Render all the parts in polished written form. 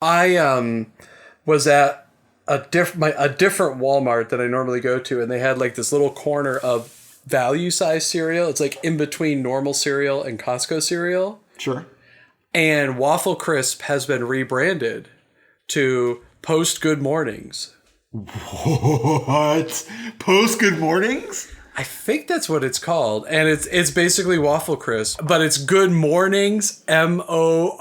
I was at a different Walmart that I normally go to, and they had like this little corner of value size cereal. It's like in between normal cereal and Costco cereal. Sure. And Waffle Crisp has been rebranded to Post Good Mornings. What? Post Good Mornings? I think that's what it's called. And it's basically Waffle Crisp, but it's Good Mornings, More.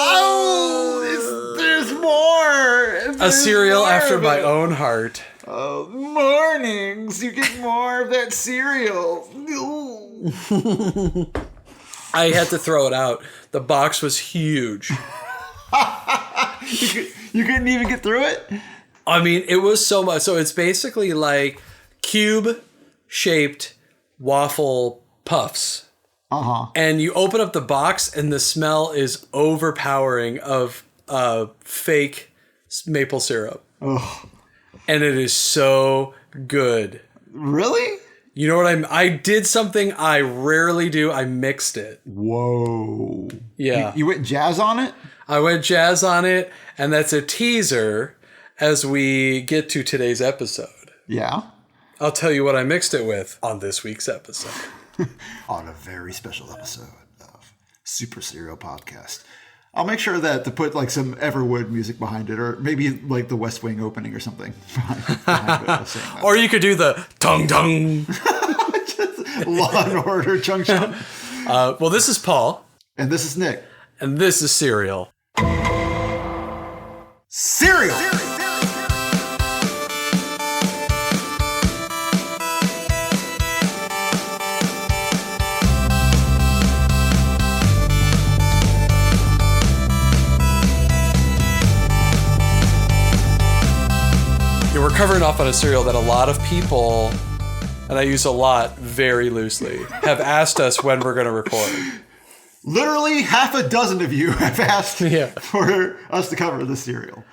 Oh, there's more. A cereal after my own heart. Oh, mornings. You get more of that cereal. I had to throw it out. The box was huge. You couldn't even get through it? I mean, it was so much. So it's basically like cube-shaped waffle puffs. Uh-huh. And you open up the box and the smell is overpowering of fake maple syrup. Ugh. And it is so good. Really? You know what I did something I rarely do. I mixed it. Whoa. Yeah. You went jazz on it? I went jazz on it, and that's a teaser as we get to today's episode. Yeah. I'll tell you what I mixed it with on this week's episode. On a very special episode of Super Cereal Podcast. I'll make sure that to put like some Everwood music behind it, or maybe like the West Wing opening or something behind it. Or you could do the tung tung. Law and Order Chung Chung. Well, this is Paul. And this is Nick. And this is Cereal. Cereal! We're covering off on a cereal that a lot of people, and I use a lot very loosely, have asked us when we're going to record. Literally half a dozen of you have asked Yeah. for us to cover this cereal.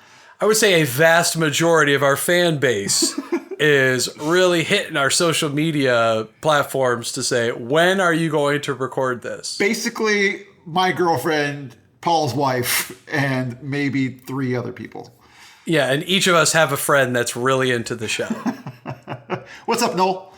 I would say a vast majority of our fan base is really hitting our social media platforms to say, when are you going to record this? Basically, my girlfriend, Paul's wife, and maybe 3 other people. Yeah, and each of us have a friend that's really into the show. What's up, Noel?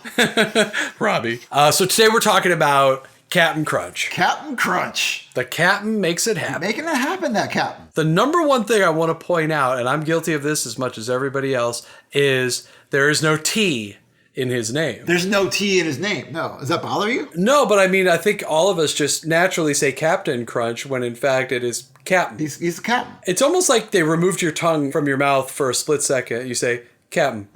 Robbie. So today we're talking about Cap'n Crunch. Cap'n Crunch. The Cap'n makes it happen. Making it happen, that Cap'n. The number one thing I want to point out, and I'm guilty of this as much as everybody else, is there is no T in his name. There's no T in his name. No. Does that bother you? No, but I mean, I think all of us just naturally say Captain Crunch when in fact it is Cap'n. He's the Cap'n. It's almost like they removed your tongue from your mouth for a split second. You say, Cap'n.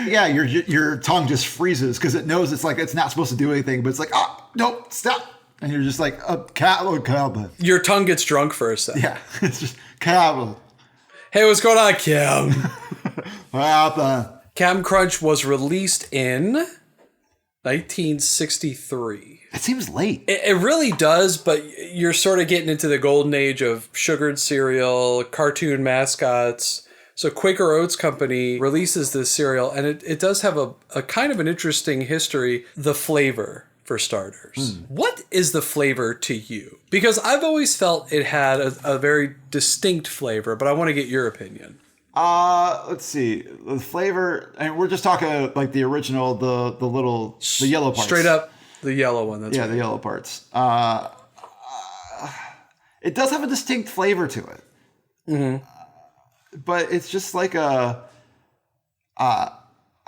Yeah, your tongue just freezes because it knows it's not supposed to do anything, but it's like, oh, nope, stop. And you're just like, Cap'n. Your tongue gets drunk for a second. Yeah, it's just Cap'n. Hey, what's going on, Cap'n? Cap'n. Cap'n Crunch was released in 1963. It seems late. It really does, but you're sort of getting into the golden age of sugared cereal, cartoon mascots. So Quaker Oats Company releases this cereal, and it does have a kind of an interesting history. The flavor, for starters. What is the flavor to you? Because I've always felt it had a very distinct flavor, but I want to get your opinion. Let's see. The flavor, and we're just talking like the original, the yellow parts. Straight up the yellow one. That's yeah, right. The yellow parts. It does have a distinct flavor to it. Mm-hmm. But it's just like I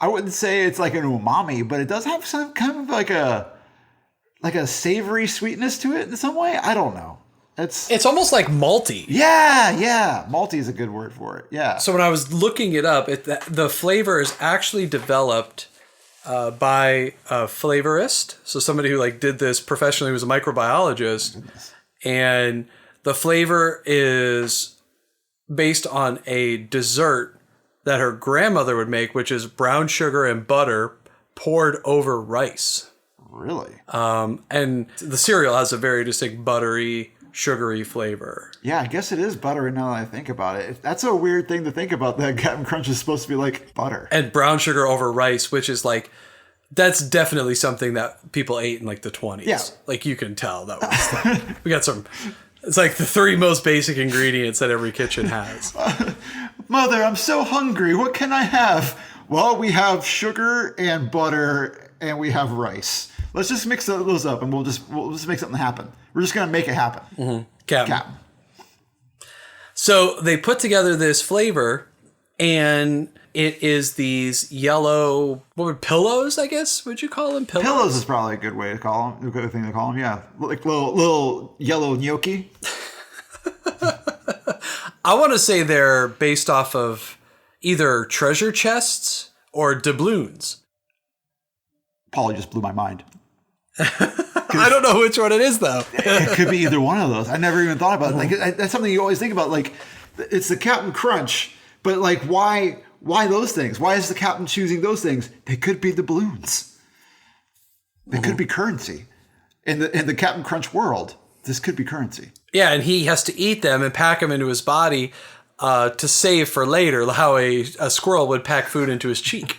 wouldn't say it's like an umami, but it does have some kind of like a savory sweetness to it in some way. I don't know. It's almost like malty. Yeah. Malty is a good word for it. Yeah. So when I was looking it up, the flavor is actually developed by a flavorist. So somebody who did this professionally, was a microbiologist. And the flavor is based on a dessert that her grandmother would make, which is brown sugar and butter poured over rice. Really? And the cereal has a very distinct buttery, sugary flavor. Yeah, I guess it is buttery now that I think about it. That's a weird thing to think about, that Cap'n Crunch is supposed to be like butter. And brown sugar over rice, which is that's definitely something that people ate in the 20s. Yeah. You can tell that was we got some It's like the 3 most basic ingredients that every kitchen has. Mother, I'm so hungry. What can I have? Well, we have sugar and butter and we have rice. Let's just mix those up and we'll just make something happen. We're just going to make it happen. Mm-hmm. Cap'n. So they put together this flavor, and it is these yellow, pillows, I guess? Would you call them pillows? Pillows is probably a good way to call them. A good thing to call them, yeah. Like little yellow gnocchi. I want to say they're based off of either treasure chests or doubloons. Paul just blew my mind. I don't know which one it is, though. It could be either one of those. I never even thought about it. Like that's something you always think about. Like it's the Cap'n Crunch, but like why those things? Why is the Captain choosing those things? They could be the balloons. They could be currency. In the Cap'n Crunch world, this could be currency. Yeah, and he has to eat them and pack them into his body to save for later, how a squirrel would pack food into his cheek.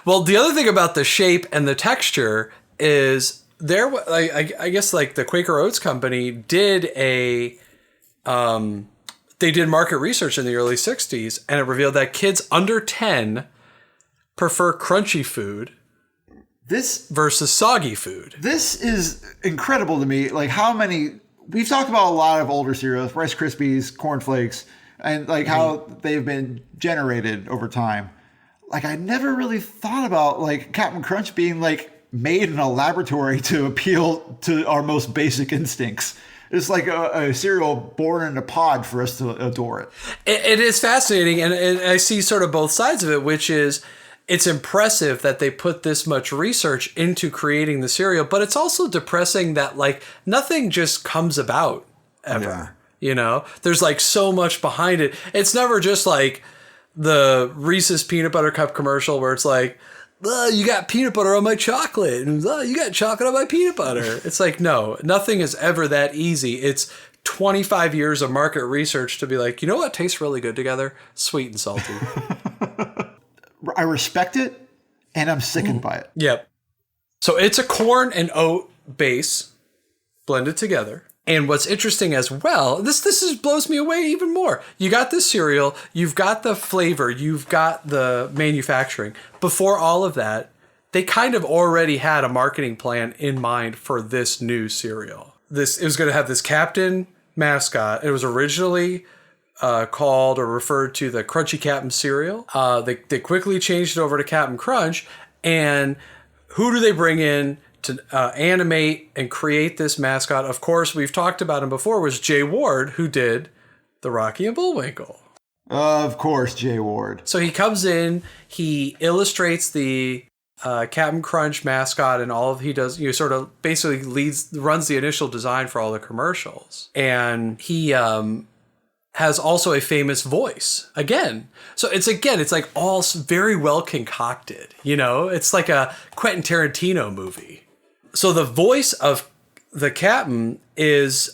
Well, the other thing about the shape and the texture is I guess like the Quaker Oats Company did they did market research in the early 60s, and it revealed that kids under 10 prefer crunchy food versus soggy food. This is incredible to me. Like we've talked about a lot of older cereals, Rice Krispies, Corn Flakes, and like how they've been generated over time. Like I never really thought about like Cap'n Crunch being like made in a laboratory to appeal to our most basic instincts. It's like a cereal born in a pod for us to adore it. It is fascinating, and I see sort of both sides of it, which is it's impressive that they put this much research into creating the cereal, but it's also depressing that like nothing just comes about ever. Yeah. You know, there's like so much behind it. It's never just like the Reese's peanut butter cup commercial where it's like, you got peanut butter on my chocolate, and you got chocolate on my peanut butter. It's like, no, nothing is ever that easy. It's 25 years of market research to be like, you know what tastes really good together? Sweet and salty. I respect it, and I'm sickened by it. Yep. So it's a corn and oat base blended together. And what's interesting as well, this blows me away even more. You got this cereal, you've got the flavor, you've got the manufacturing. Before all of that, they kind of already had a marketing plan in mind for this new cereal. It was going to have this Captain mascot. It was originally called or referred to the Crunchy Cap'n cereal. They quickly changed it over to Cap'n Crunch. And who do they bring in to animate and create this mascot? Of course, we've talked about him before, was Jay Ward, who did the Rocky and Bullwinkle. Of course, Jay Ward. So he comes in, he illustrates the Cap'n Crunch mascot, and all of he does, sort of basically runs the initial design for all the commercials. And he has also a famous voice again. So it's like all very well concocted, it's like a Quentin Tarantino movie. So the voice of the Cap'n is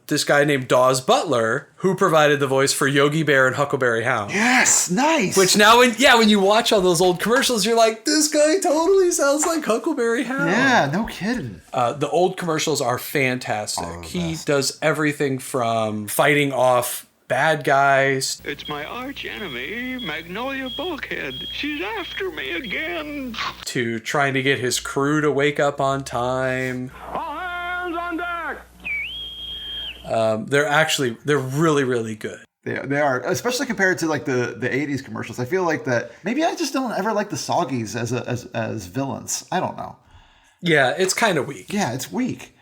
this guy named Dawes Butler, who provided the voice for Yogi Bear and Huckleberry Hound. Yes, nice. Which now, when you watch all those old commercials, you're like, this guy totally sounds like Huckleberry Hound. Yeah, no kidding. The old commercials are fantastic. He does everything from fighting off bad guys. It's my arch enemy, Magnolia Bulkhead. She's after me again. To trying to get his crew to wake up on time. All hands on deck. They're really, really good. They are, especially compared to like the 80s commercials. I feel like that maybe I just don't ever like the Soggies as villains. I don't know. Yeah, it's kind of weak. Yeah, it's weak.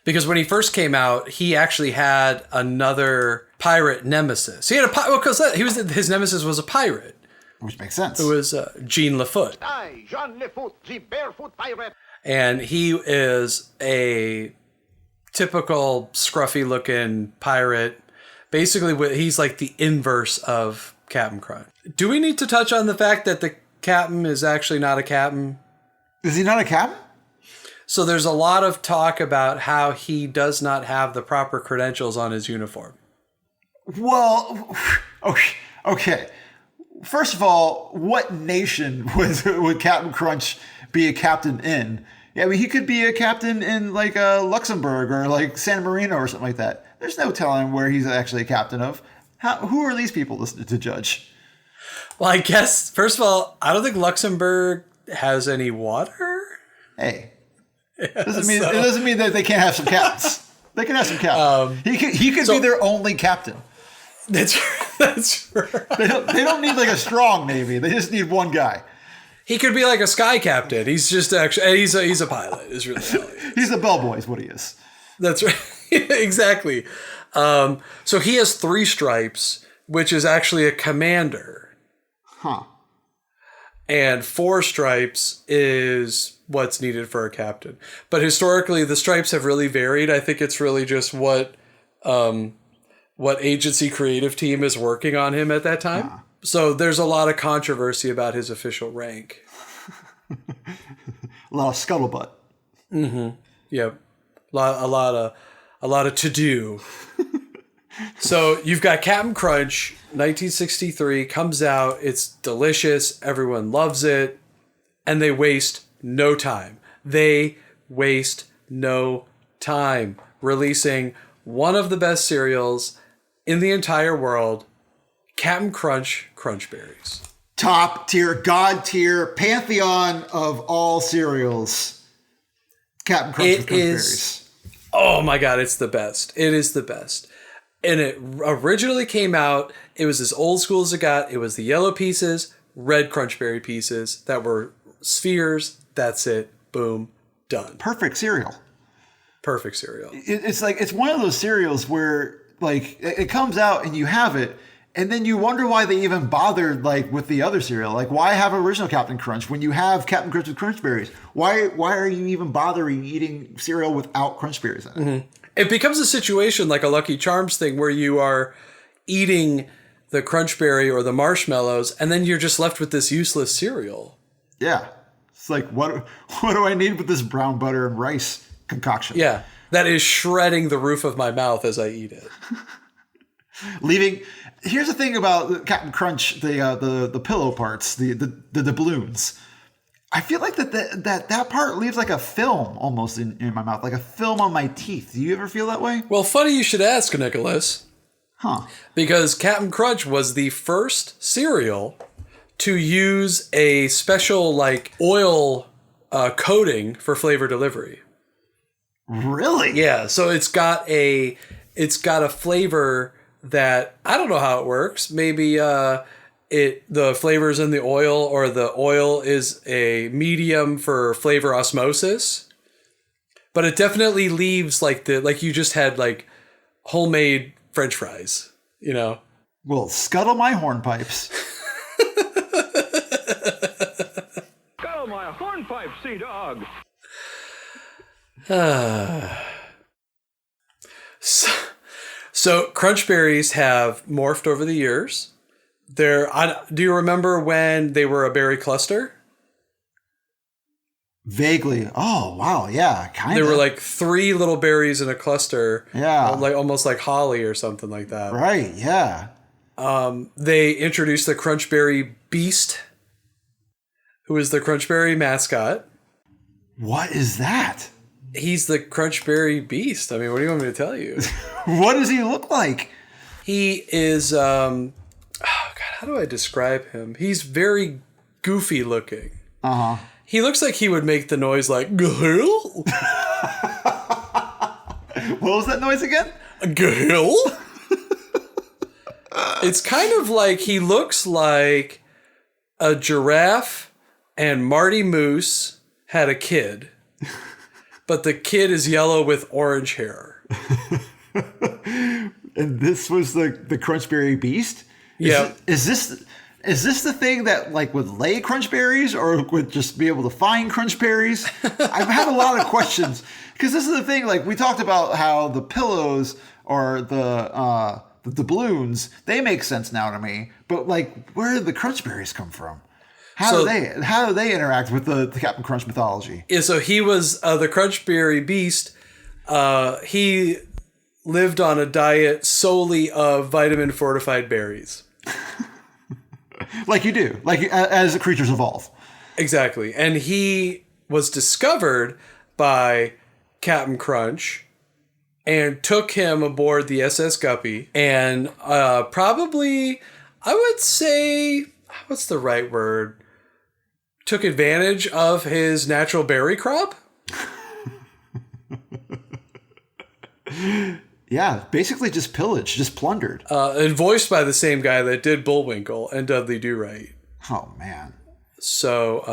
Because when he first came out, he actually had another pirate nemesis. He had his nemesis was a pirate, which makes sense. It was Jean Lafoot. I, Jean Lafoot, the barefoot pirate. And he is a typical scruffy-looking pirate. Basically, he's like the inverse of Cap'n Crunch. Do we need to touch on the fact that the Cap'n is actually not a Cap'n? Is he not a Cap'n? So there's a lot of talk about how he does not have the proper credentials on his uniform. Well, okay. First of all, what nation would Cap'n Crunch be a captain in? Yeah, I mean, he could be a captain in like Luxembourg or like San Marino or something like that. There's no telling where he's actually a captain of. Who are these people to judge? Well, I guess, first of all, I don't think Luxembourg has any water. Hey, it doesn't mean that they can't have some captains. They can have some captains. He could be their only captain. That's right. They don't need like a strong navy. They just need one guy. He could be like a sky captain. He's just actually he's a pilot. Is really all he is. He's a bellboy, is what he is. That's right. Exactly. So he has 3 stripes, which is actually a commander. Huh. And 4 stripes is what's needed for a captain. But historically, the stripes have really varied. I think it's really just what agency creative team is working on him at that time. Huh. So there's a lot of controversy about his official rank. A lot of scuttlebutt. Mm-hmm. Yep. A lot of to do. So you've got Cap'n Crunch, 1963, comes out. It's delicious. Everyone loves it. And they waste no time. Releasing one of the best cereals in the entire world, Cap'n Crunch Crunchberries. Top tier, god tier, pantheon of all cereals. Cap'n Crunch with Crunchberries. Oh my God, it's the best. It is the best. And it originally came out, it was as old school as it got. It was the yellow pieces, red Crunchberry pieces that were spheres. That's it. Boom. Done. Perfect cereal. It's like, it's one of those cereals where like it comes out and you have it, and then you wonder why they even bothered like with the other cereal. Like, why have original Cap'n Crunch when you have Cap'n Crunch with Crunchberries? Why are you even bothering eating cereal without Crunchberries in it? Mm-hmm. It becomes a situation like a Lucky Charms thing where you are eating the Crunchberry or the marshmallows, and then you're just left with this useless cereal. Yeah. It's like, what do I need with this brown butter and rice concoction? Yeah. That is shredding the roof of my mouth as I eat it. Here's the thing about Cap'n Crunch, the pillow parts, the doubloons. I feel like that part leaves like a film almost in my mouth, like a film on my teeth. Do you ever feel that way? Well, funny you should ask, Nicholas. Huh. Because Cap'n Crunch was the first cereal to use a special like oil coating for flavor delivery. Really? Yeah. So it's got a flavor that I don't know how it works. Maybe the flavor's in the oil, or the oil is a medium for flavor osmosis. But it definitely leaves like you just had like homemade French fries, you know? Well, scuttle my hornpipes. Scuttle my hornpipe, sea dog. So Crunchberries have morphed over the years. Do you remember when they were a berry cluster? Vaguely. Oh, wow. Yeah, kind of. There were like 3 little berries in a cluster. Yeah. Like almost like holly or something like that. Right, yeah. They introduced the Crunchberry Beast, who is the Crunchberry mascot. What is that? He's the Crunchberry Beast. I mean, what do you want me to tell you? What does he look like? He is, oh God, how do I describe him? He's very goofy looking. Uh-huh. He looks like he would make the noise like, Gahil? What was that noise again? Gahil? It's kind of like he looks like a giraffe and Marty Moose had a kid. But the kid is yellow with orange hair. And this was the Crunchberry Beast? Yeah. Is this the thing that like would lay Crunchberries, or would just be able to find Crunchberries? I've had a lot of questions, because this is the thing. Like, we talked about how the pillows or the doubloons, they make sense now to me. But like, where did the Crunchberries come from? How do they interact with the Cap'n Crunch mythology? Yeah, so he was the Crunchberry Beast. He lived on a diet solely of vitamin fortified berries. Like you do, like as the creatures evolve. Exactly. And he was discovered by Captain Crunch and took him aboard the SS Guppy and probably, I would say, what's the right word? Took advantage of his natural berry crop? Yeah, basically just pillaged, just plundered. And voiced by the same guy that did Bullwinkle and Dudley Do-Right. Oh, man. So,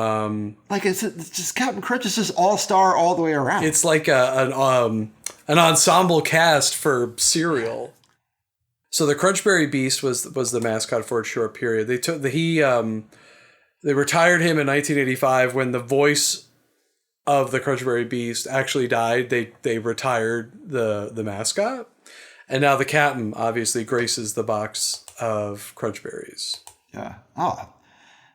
like, it's just Captain Crunch is just all-star all the way around. it's like an ensemble cast for cereal. So the Crunchberry Beast was the mascot for a short period. They retired him in 1985 when the voice of the Crunchberry Beast actually died. They retired the mascot, and now the Captain obviously graces the box of Crunchberries. Yeah. Oh,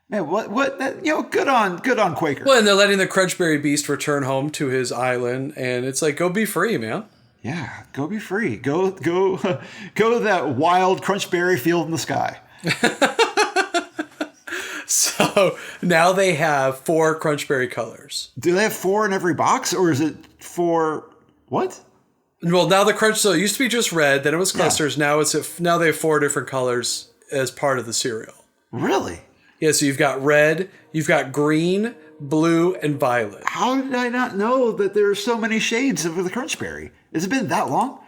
man, what that, good on Quaker. Well, and they're letting the Crunchberry Beast return home to his island, and it's like, go be free, man. Yeah, go be free. Go to that wild Crunchberry field in the sky. So now they have 4 Crunchberry colors. Do they have 4 in every box, or is it 4? What? Well, now so it used to be just red, then it was clusters. Yeah. Now they have 4 different colors as part of the cereal. Really? Yeah, so you've got red, you've got green, blue, and violet. How did I not know that there are so many shades of the Crunchberry? Has it been that long?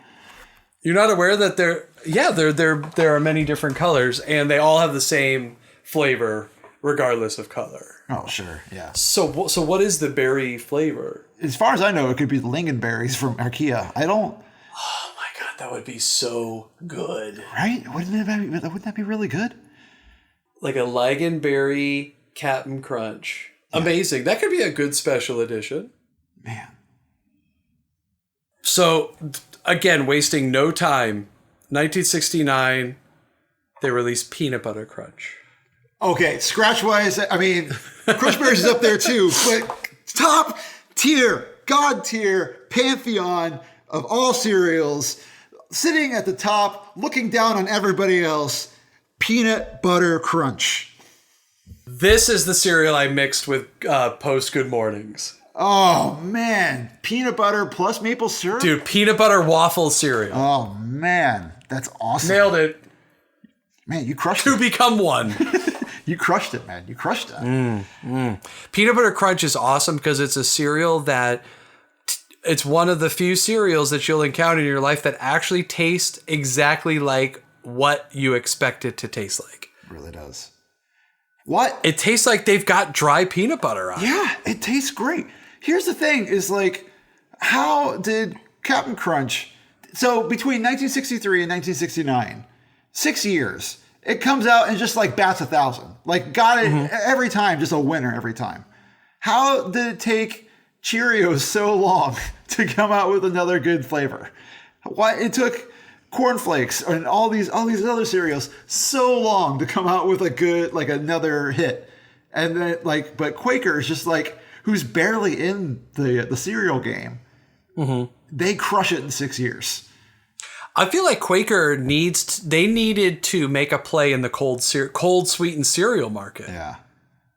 You're not aware that there are many different colors, and they all have the same flavor regardless of color. Oh, sure, yeah. So what is the berry flavor? As far as I know, it could be the lingonberries from IKEA. I don't... Oh my god, that would be so good. Right? Wouldn't that be really good? Like a lingonberry Cap'n Crunch. Yeah. Amazing. That could be a good special edition. Man. So, again, wasting no time. 1969, they released Peanut Butter Crunch. Okay, scratch-wise, I mean, Crunchberries is up there too, but top tier, god tier, pantheon of all cereals, sitting at the top, looking down on everybody else, Peanut Butter Crunch. This is the cereal I mixed with post Good Mornings. Oh, man. Peanut butter plus maple syrup? Dude, peanut butter waffle cereal. Oh, man. That's awesome. Nailed it. Man, you crushed it. To become one. You crushed it, man. You crushed it. Peanut Butter Crunch is awesome because it's a cereal that... It's one of the few cereals that you'll encounter in your life that actually tastes exactly like what you expect it to taste like. It really does. What? It tastes like they've got dry peanut butter on it. Yeah, it tastes great. Here's the thing is like, how did Captain Crunch... So between 1963 and 1969, 6 years, it comes out and just like bats 1,000. Like got it every time, just a winner every time. How did it take Cheerios so long to come out with another good flavor? Why it took cornflakes and all these other cereals so long to come out with a good, like another hit. And then like, but Quaker is just like, who's barely in the cereal game. They crush it in 6 years. I feel like Quaker needed to make a play in the cold sweetened cereal market. Yeah.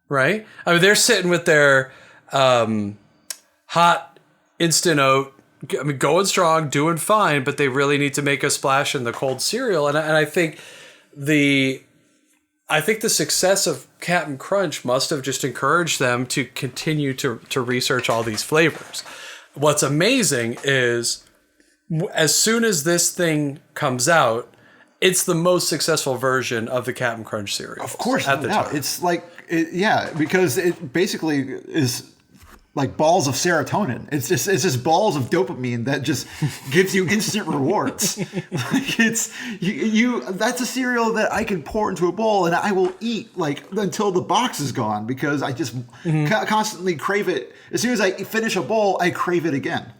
Right? I mean, they're sitting with their hot instant oat, I mean, going strong, doing fine, but they really need to make a splash in the cold cereal. And I think the success of Cap'n Crunch must have just encouraged them to continue to research all these flavors. What's amazing is as soon as this thing comes out, it's the most successful version of the Cap'n Crunch cereal. Of course, at the time. It's like, because it basically is like balls of serotonin. It's just balls of dopamine that just gives you instant rewards. Like it's you. That's a cereal that I can pour into a bowl and I will eat like until the box is gone because I just constantly crave it. As soon as I finish a bowl, I crave it again.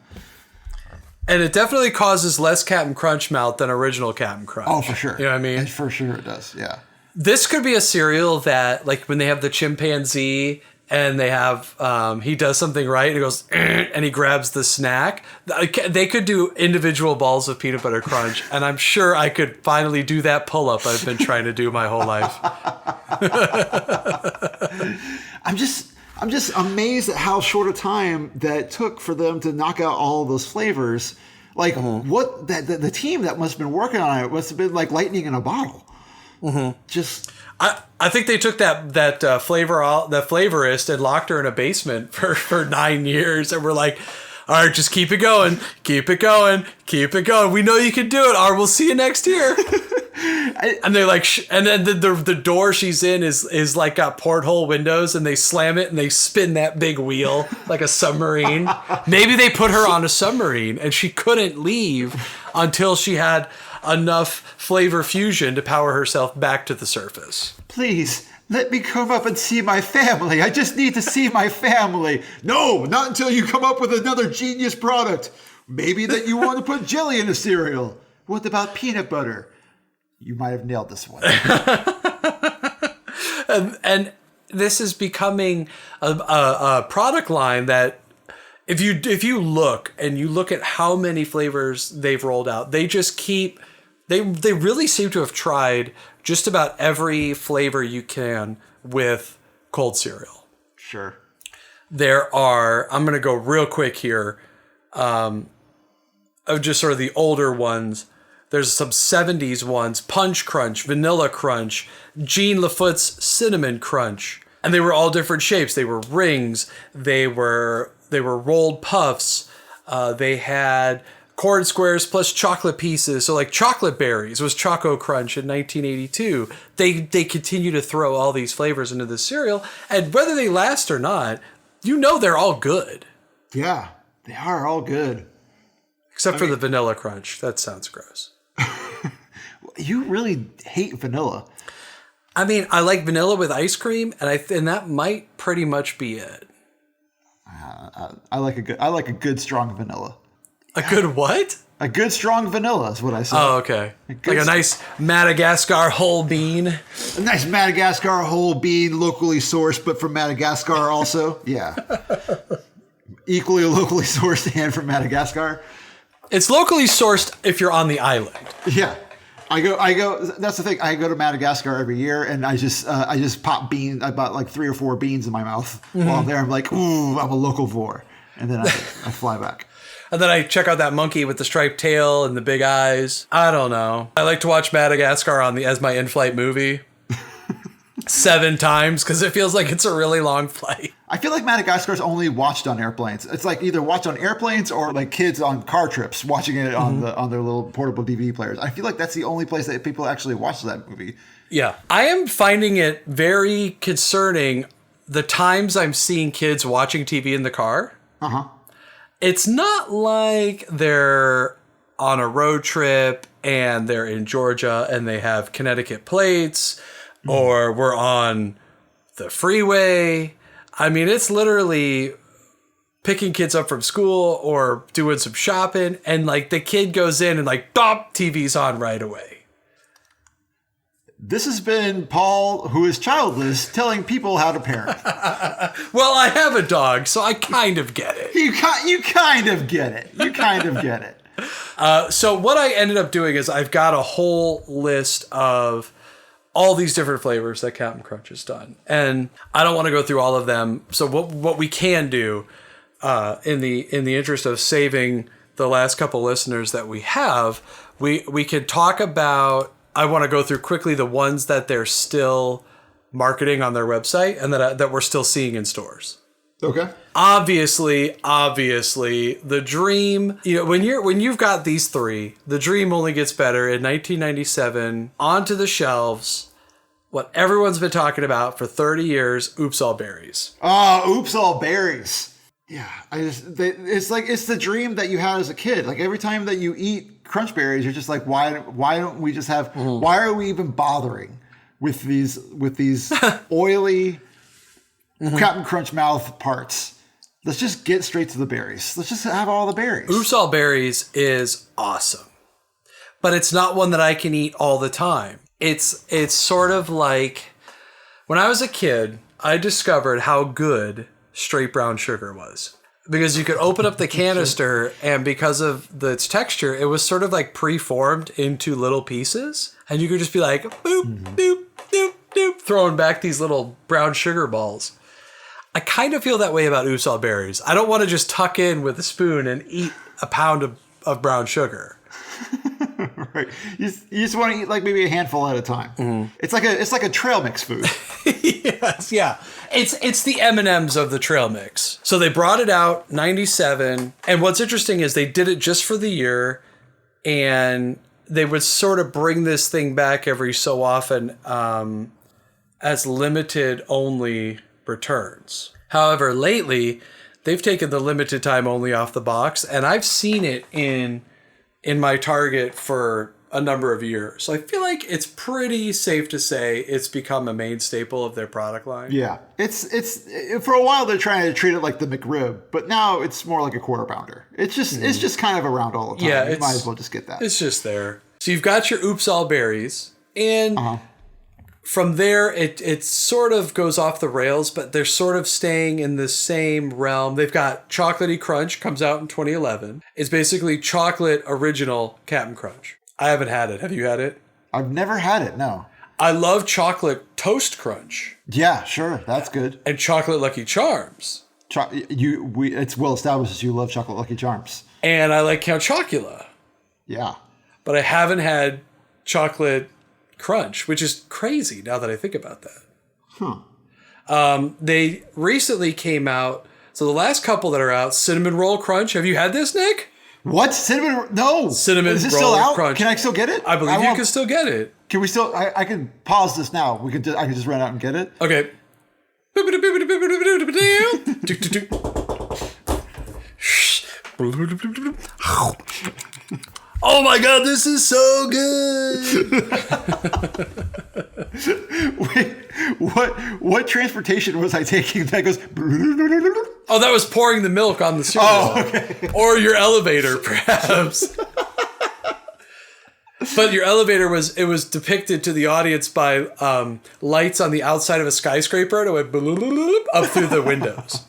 And it definitely causes less Cap'n Crunch mouth than original Cap'n Crunch. Oh, for sure. You know what I mean? For sure it does, yeah. This could be a cereal that, like, when they have the chimpanzee and they have, he does something right and he goes, and he grabs the snack. They could do individual balls of peanut butter crunch, and I'm sure I could finally do that pull-up I've been trying to do my whole life. I'm just amazed at how short a time that took for them to knock out all of those flavors. Like what the team that must have been working on it must have been like lightning in a bottle. Just I think they took that flavorist and locked her in a basement for 9 years, and we're like, all right, just keep it going, keep it going, keep it going. We know you can do it. All right, we'll see you next year. And they're like, and then the door she's in is like got porthole windows, and they slam it and they spin that big wheel like a submarine. Maybe they put her on a submarine and she couldn't leave until she had enough flavor fusion to power herself back to the surface. Please let me come up and see my family. I just need to see my family. No, not until you come up with another genius product. Maybe that you want to put jelly in a cereal. What about peanut butter? You might have nailed this one. and this is becoming a product line that if you look at how many flavors they've rolled out, they just keep they really seem to have tried just about every flavor you can with cold cereal. Sure. There are, I'm going to go real quick here, of just sort of the older ones. There's some 70s ones, Punch Crunch, Vanilla Crunch, Jean Lafoot's Cinnamon Crunch. And they were all different shapes. They were rings. They were rolled puffs. They had corn squares plus chocolate pieces. So like Chocolate Berries was Choco Crunch in 1982. They continue to throw all these flavors into the cereal. And whether they last or not, you know they're all good. Yeah, they are all good. Except for the Vanilla Crunch. That sounds gross. You really hate vanilla. I mean, I like vanilla with ice cream, and that might pretty much be it. I like a good strong vanilla. A good what? A good strong vanilla is what I said. Oh, okay. Like a nice Madagascar whole bean. A nice Madagascar whole bean, locally sourced, but from Madagascar also. Yeah. Equally locally sourced and from Madagascar. It's locally sourced if you're on the island. Yeah. I go. That's the thing. I go to Madagascar every year, and I just pop beans. I bought like 3 or 4 beans in my mouth while I'm there. I'm like, ooh, I'm a local vor, and then I fly back. And then I check out that monkey with the striped tail and the big eyes. I don't know. I like to watch Madagascar as my in-flight movie 7 times because it feels like it's a really long flight. I feel like Madagascar's only watched on airplanes. It's like either watched on airplanes or like kids on car trips watching it on their little portable DVD players. I feel like that's the only place that people actually watch that movie. Yeah. I am finding it very concerning the times I'm seeing kids watching TV in the car. Uh-huh. It's not like they're on a road trip and they're in Georgia and they have Connecticut plates or we're on the freeway. I mean, it's literally picking kids up from school or doing some shopping, and like the kid goes in and like, bop, TV's on right away. This has been Paul, who is childless, telling people how to parent. Well, I have a dog, so I kind of get it. You kind of get it. You kind of get it. So what I ended up doing is I've got a whole list of all these different flavors that Cap'n Crunch has done. And I don't want to go through all of them. So what we can do in the interest of saving the last couple listeners that we have, we can talk about, I want to go through quickly the ones that they're still marketing on their website and that we're still seeing in stores. Okay. Obviously, the dream, when you've got these 3, the dream only gets better. In 1997, onto the shelves, what everyone's been talking about for 30 years, Oops All Berries. Oh, Oops All Berries. Yeah, it's the dream that you had as a kid. Like every time that you eat Crunchberries, you're just like, why don't we just have? Why are we even bothering with these oily Cap'n Crunch mouth parts? Let's just get straight to the berries. Let's just have all the berries. Oops All Berries is awesome, but it's not one that I can eat all the time. It's sort of like when I was a kid, I discovered how good straight brown sugar was. Because you could open up the canister and because of its texture, it was sort of like preformed into little pieces. And you could just be like, boop, doop, doop, doop, throwing back these little brown sugar balls. I kind of feel that way about Oops All Berries. I don't want to just tuck in with a spoon and eat a pound of brown sugar. Right. You just want to eat like maybe a handful at a time. Mm-hmm. It's like a trail mix food. Yes, yeah. It's the M&Ms of the trail mix. So they brought it out 97, and what's interesting is they did it just for the year, and they would sort of bring this thing back every so often as limited only returns. However, lately they've taken the limited time only off the box, and I've seen it in my Target for a number of years. So I feel like it's pretty safe to say it's become a main staple of their product line. Yeah. It's for a while they're trying to treat it like the McRib, but now it's more like a quarter pounder. It's just kind of around all the time. Yeah, you might as well just get that. It's just there. So you've got your Oops All Berries, and from there it sort of goes off the rails, but they're sort of staying in the same realm. They've got Chocolatey Crunch, comes out in 2011. It's basically chocolate original Cap'n Crunch. I haven't had it. Have you had it? I've never had it, no. I love Chocolate Toast Crunch. Yeah, sure. That's good. And Chocolate Lucky Charms. It's well established that you love Chocolate Lucky Charms. And I like Count Chocula. Yeah. But I haven't had Chocolate Crunch, which is crazy now that I think about that. They recently came out. So the last couple that are out, Cinnamon Roll Crunch. Have you had this, Nick? What? Cinnamon? No. Cinnamon Is it Roll still out? Crunch. Can I still get it? I believe you can still get it. Can we still? I can pause this now. I can just run out and get it. Okay. Oh my god, this is so good! Wait, what transportation was I taking that goes? Oh, that was pouring the milk on the cereal. Oh, okay. Or your elevator, perhaps. But your elevator was depicted to the audience by lights on the outside of a skyscraper, and it went up through the windows.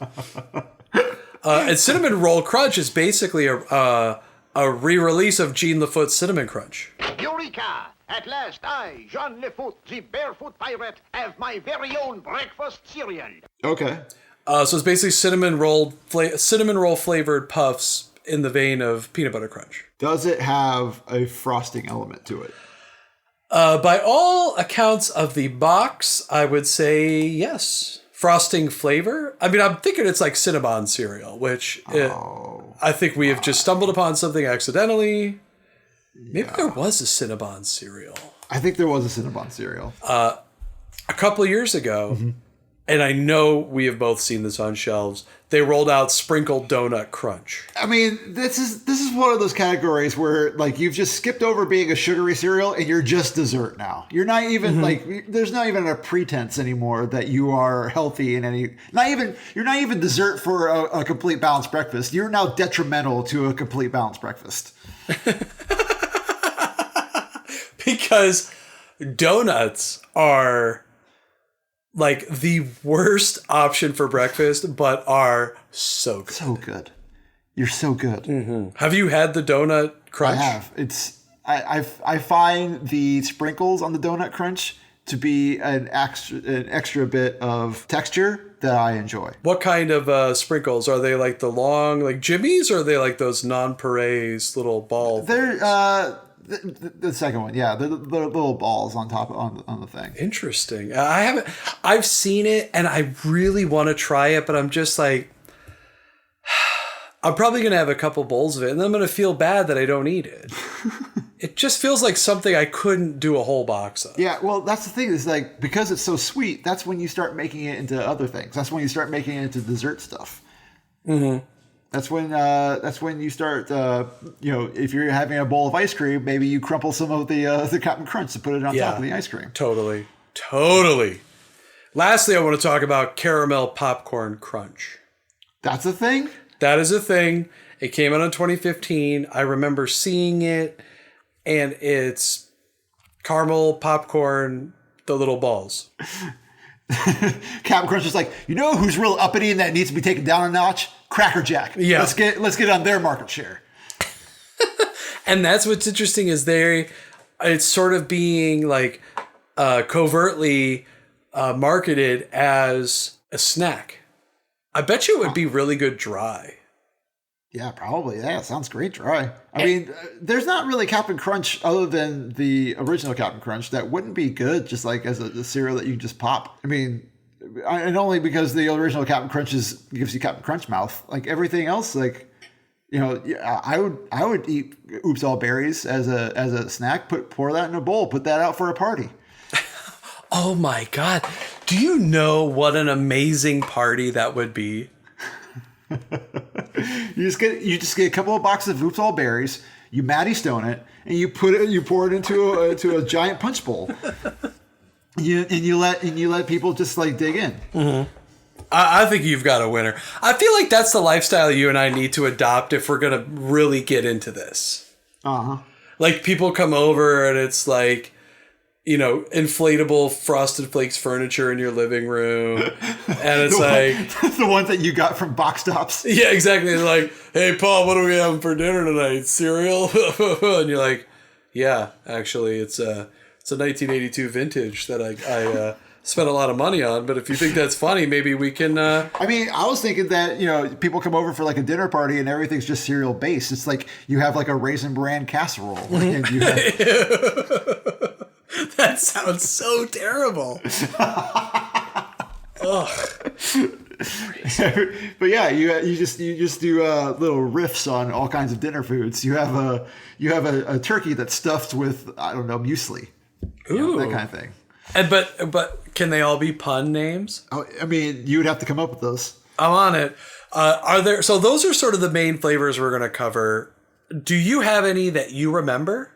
And Cinnamon Roll Crunch is basically a re-release of Jean Lafoot's Cinnamon Crunch. Eureka! At last I, Jean Lafoot, the barefoot pirate, have my very own breakfast cereal. Okay. So it's basically cinnamon roll flavored puffs in the vein of peanut butter crunch. Does it have a frosting element to it? By all accounts of the box, I would say yes. Frosting flavor? I mean, I'm thinking it's like Cinnabon cereal, which I think we have just stumbled upon something accidentally. Maybe there was a Cinnabon cereal. I think there was a Cinnabon cereal. A couple of years ago, and I know we have both seen this on shelves, they rolled out Sprinkled Donut Crunch. I mean, this is one of those categories where like you've just skipped over being a sugary cereal and you're just dessert now. You're not even like there's not even a pretense anymore that you are healthy in any. You're not even dessert for a complete balanced breakfast. You're now detrimental to a complete balanced breakfast. Because donuts are like the worst option for breakfast, but are so good. So good. You're so good. Mm-hmm. Have you had the donut crunch? I have. I find the sprinkles on the donut crunch to be an extra bit of texture that I enjoy. What kind of sprinkles? Are they like the long, like Jimmy's, or are they like those nonpareils little ball? They're the second one, yeah. The little balls on top on the thing. Interesting. I've seen it and I really want to try it, but I'm just like, I'm probably going to have a couple bowls of it and then I'm going to feel bad that I don't eat it. It just feels like something I couldn't do a whole box of. Yeah, well, that's the thing is like, because it's so sweet, that's when you start making it into other things. That's when you start making it into dessert stuff. Mm-hmm. That's when you start, if you're having a bowl of ice cream, maybe you crumple some of the Cap'n Crunch to put it on top of the ice cream. Totally. Lastly, I want to talk about Caramel Popcorn Crunch. That's a thing? That is a thing. It came out in 2015. I remember seeing it, and it's caramel popcorn, the little balls. Cap'n Crunch is like, you know who's real uppity and that needs to be taken down a notch? Cracker Jack. Yeah. Let's get on their market share. And that's what's interesting is it's sort of being like covertly marketed as a snack. I bet you it would be really good dry. Yeah, probably. Yeah, sounds great dry. I mean, there's not really Cap'n Crunch other than the original Cap'n Crunch that wouldn't be good just like as a cereal that you just pop. I mean, and only because the original Cap'n Crunch gives you Cap'n Crunch mouth. Like everything else, like, you know, I would eat Oops All Berries as a snack, pour that in a bowl, put that out for a party. Oh my God. Do you know what an amazing party that would be? You just get a couple of boxes of Oops All Berries, you Matty Stone it, and you pour it into a giant punch bowl. You let people just like dig in. Mm-hmm. I think you've got a winner. I feel like that's the lifestyle you and I need to adopt if we're gonna really get into this. Like people come over and it's like, you know, inflatable Frosted Flakes furniture in your living room. And it's the ones that you got from Box Tops. Yeah, exactly. It's like, hey, Paul, what are we having for dinner tonight? Cereal? And you're like, yeah, actually, it's a 1982 vintage that I spent a lot of money on. But if you think that's funny, maybe we can... I mean, I was thinking that, you know, people come over for like a dinner party and everything's just cereal based. It's like you have like a Raisin Bran casserole. And you have... That sounds so terrible. Ugh. But yeah, you just do little riffs on all kinds of dinner foods. You have a turkey that's stuffed with, I don't know, muesli. Ooh. That kind of thing. And but can they all be pun names? Oh, I mean, you would have to come up with those. I'm on it. So those are sort of the main flavors we're going to cover. Do you have any that you remember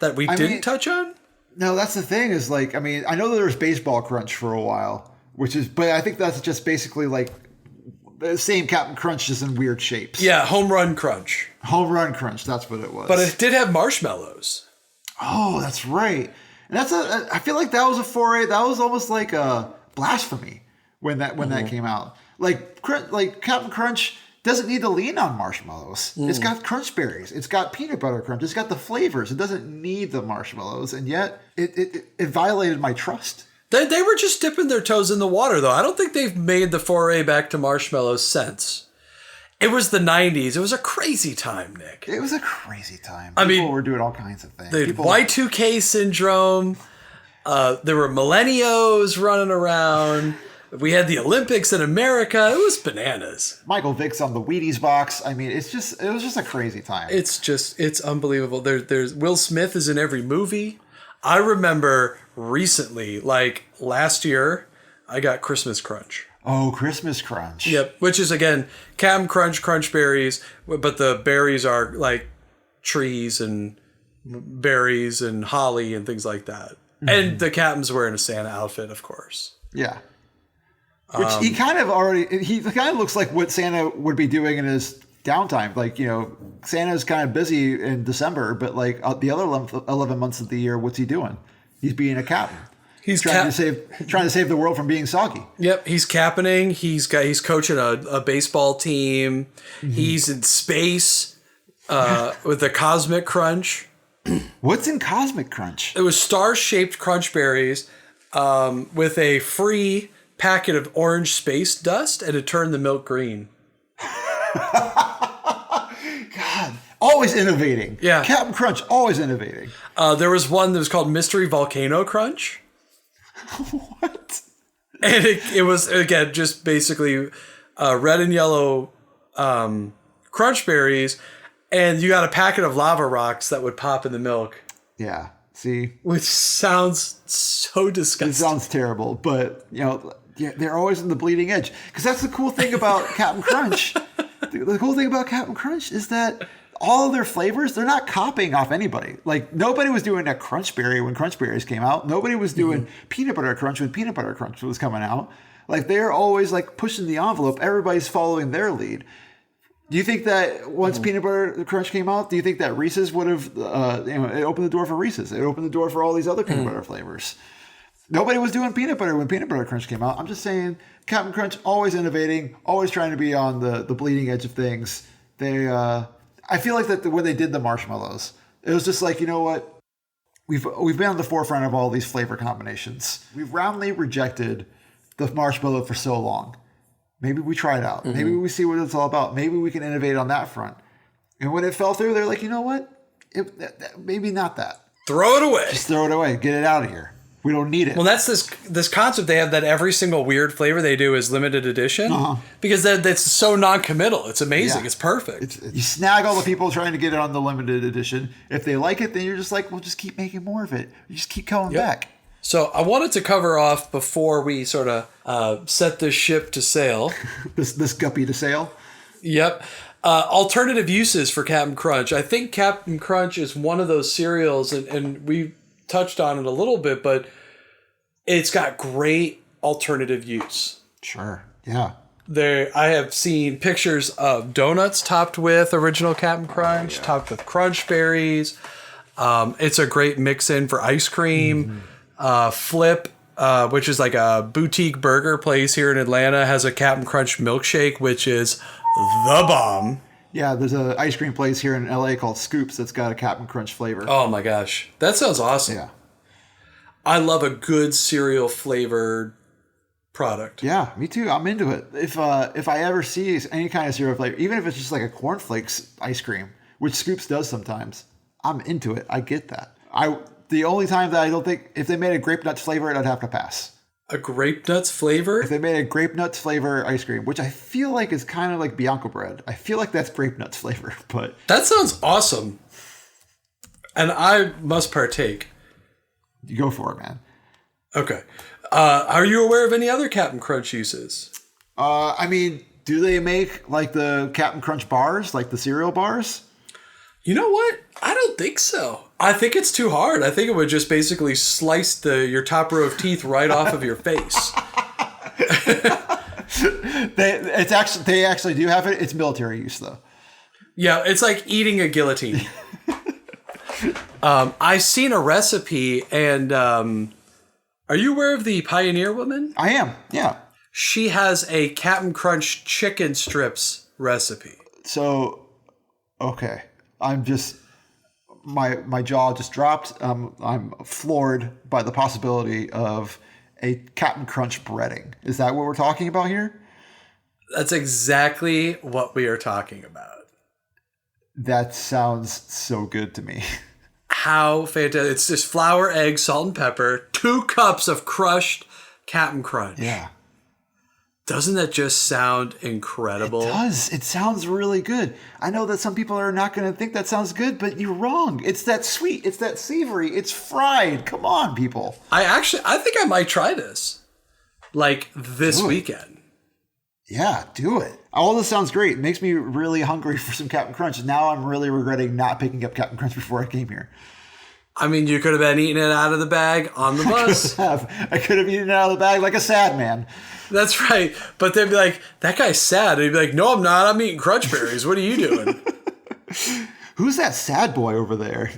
that we didn't touch on? No, that's the thing is like, I mean, I know that there was Baseball Crunch for a while, but I think that's just basically like the same Cap'n Crunch just in weird shapes. Yeah, Home Run Crunch. Home Run Crunch, that's what it was. But it did have marshmallows. Oh, that's right. And I feel like that was a foray. That was almost like a blasphemy when that came out. Like Cap'n Crunch doesn't need to lean on marshmallows. It's got Crunchberries. It's got peanut butter crunch. It's got the flavors. It doesn't need the marshmallows. And yet it violated my trust. They were just dipping their toes in the water, though. I don't think they've made the foray back to marshmallows since. It was the 90s. It was a crazy time, Nick. It was a crazy time. People were doing all kinds of things. The Y2K syndrome. There were millennials running around. We had the Olympics in America. It was bananas. Michael Vick's on the Wheaties box. I mean, it was just a crazy time. It's unbelievable. There's Will Smith is in every movie. I remember recently, like last year, I got Christmas Crunch. Oh, Christmas Crunch. Yep, which is again Cap'n Crunch, Crunchberries, but the berries are like trees and berries and holly and things like that. Mm-hmm. And the Captain's wearing a Santa outfit, of course. Yeah. Which he kind of looks like what Santa would be doing in his downtime. Like, you know, Santa's kind of busy in December, but like the other 11 months of the year, what's he doing? He's being a captain. He's trying to save the world from being soggy. Yep, he's captaining. He's coaching a baseball team. Mm-hmm. He's in space with the Cosmic Crunch. What's in Cosmic Crunch? It was star-shaped Crunchberries with a free packet of orange space dust, and it turned the milk green. God, always innovating. Yeah, Cap'n Crunch, always innovating. There was one that was called Mystery Volcano Crunch. What? And it was, again, just basically red and yellow Crunchberries, and you got a packet of lava rocks that would pop in the milk. Yeah, see? Which sounds so disgusting. It sounds terrible, but, you know, yeah, they're always on the bleeding edge. Because that's the cool thing about Cap'n Crunch. The cool thing about Cap'n Crunch is that all of their flavors, they're not copying off anybody. Like, nobody was doing a Crunchberry when Crunchberries came out. Nobody was doing Peanut Butter Crunch when Peanut Butter Crunch was coming out. Like, they're always, like, pushing the envelope. Everybody's following their lead. Do you think that once Peanut Butter Crunch came out, do you think that Reese's would have, it opened the door for Reese's? It opened the door for all these other peanut butter flavors. Nobody was doing peanut butter when Peanut Butter Crunch came out. I'm just saying, Cap'n Crunch, always innovating, always trying to be on the bleeding edge of things. I feel like that when they did the marshmallows, it was just like, you know what? We've been on the forefront of all these flavor combinations. We've roundly rejected the marshmallow for so long. Maybe we try it out. Maybe we see what it's all about. Maybe we can innovate on that front. And when it fell through, they're like, you know what? Maybe not that. Throw it away. Just throw it away. Get it out of here. We don't need it. Well, that's this concept they have that every single weird flavor they do is limited edition because that's so non-committal. It's amazing. Yeah. It's perfect. You snag all the people trying to get it on the limited edition. If they like it, then you're just like, well, just keep making more of it. You just keep coming back. So I wanted to cover off before we sort of set this ship to sail. this guppy to sail? Yep. Alternative uses for Cap'n Crunch. I think Cap'n Crunch is one of those cereals, and we touched on it a little bit, but it's got great alternative use. Sure. Yeah. I have seen pictures of donuts topped with original Cap'n Crunch, topped with Crunchberries. It's a great mix-in for ice cream. Flip, which is like a boutique burger place here in Atlanta, has a Cap'n Crunch milkshake, which is the bomb. Yeah, there's an ice cream place here in LA called Scoops that's got a Cap'n Crunch flavor. Oh my gosh. That sounds awesome. Yeah. I love a good cereal flavored product. Yeah, me too. I'm into it. If I ever see any kind of cereal flavor, even if it's just like a cornflakes ice cream, which Scoops does sometimes, I'm into it. I get that. The only time that I don't think, if they made a grape nuts flavor, I'd have to pass. A grape nuts flavor? If they made a grape nuts flavor ice cream, which I feel like is kind of like Bianco bread. I feel like that's grape nuts flavor, but... That sounds awesome. And I must partake. You go for it, man. Okay. Are you aware of any other Cap'n Crunch uses? I mean, do they make like the Cap'n Crunch bars, like the cereal bars? You know what? I don't think so. I think it's too hard. I think it would just basically slice your top row of teeth right off of your face. They actually do have it. It's military use though. Yeah, it's like eating a guillotine. I've seen a recipe, and are you aware of the Pioneer Woman? I am. Yeah. She has a Cap'n Crunch chicken strips recipe. So, okay. I'm just, my jaw just dropped. I'm floored by the possibility of a Cap'n Crunch breading. Is that what we're talking about here? That's exactly what we are talking about. That sounds so good to me. How fantastic. It's just flour, egg, salt, and pepper, 2 cups of crushed Cap'n Crunch. Yeah. Doesn't that just sound incredible? It does. It sounds really good. I know that some people are not going to think that sounds good, but you're wrong. It's that sweet. It's that savory. It's fried. Come on, people. I think I might try this. Like this weekend. Yeah, do it. All this sounds great. It makes me really hungry for some Cap'n Crunch. Now I'm really regretting not picking up Cap'n Crunch before I came here. I mean, you could have been eating it out of the bag on the bus. I could have eaten it out of the bag like a sad man. That's right. But they'd be like, that guy's sad. And he'd be like, no, I'm not. I'm eating Crunchberries. What are you doing? Who's that sad boy over there?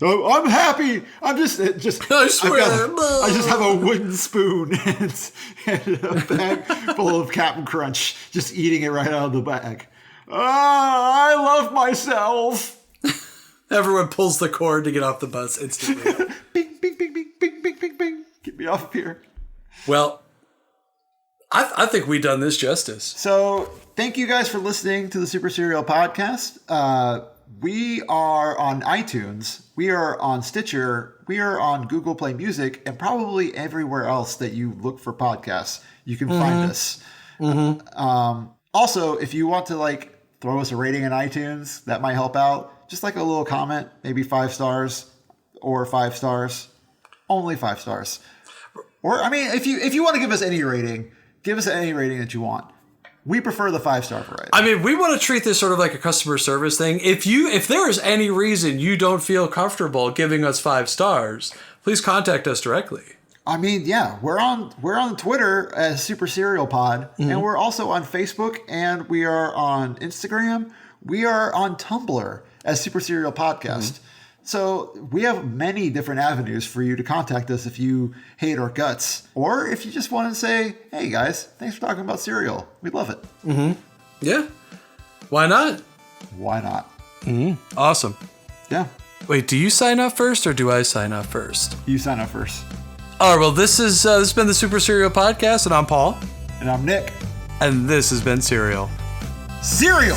I'm happy. I'm just I swear. I just have a wooden spoon and a bag full of Cap'n Crunch, just eating it right out of the bag. I love myself. Everyone pulls the cord to get off the bus instantly. Bing, bing, bing, bing, bing, bing, bing, bing. Get me off of here. Well, I think we've done this justice. So thank you guys for listening to the Super Serial Podcast. We are on iTunes. We are on Stitcher. We are on Google Play Music, and probably everywhere else that you look for podcasts, you can find us. Also, if you want to throw us a rating in iTunes, that might help out. Just like a little comment, maybe 5 stars or 5 stars, only 5 stars. Or, I mean, if you want to give us any rating, give us any rating that you want. We prefer the 5-star variety. I mean, we want to treat this sort of like a customer service thing. If there is any reason you don't feel comfortable giving us 5 stars, please contact us directly. I mean, yeah, we're on Twitter as Super Serial Pod, and we're also on Facebook, and we are on Instagram. We are on Tumblr as Super Serial Podcast. So we have many different avenues for you to contact us if you hate our guts. Or if you just want to say, hey guys, thanks for talking about cereal. We love it. Yeah. Why not? Why not? Awesome. Yeah. Wait, do you sign up first or do I sign up first? You sign up first. All right, well, this has been the Super Serial Podcast, and I'm Paul. And I'm Nick. And this has been Cereal. Cereal!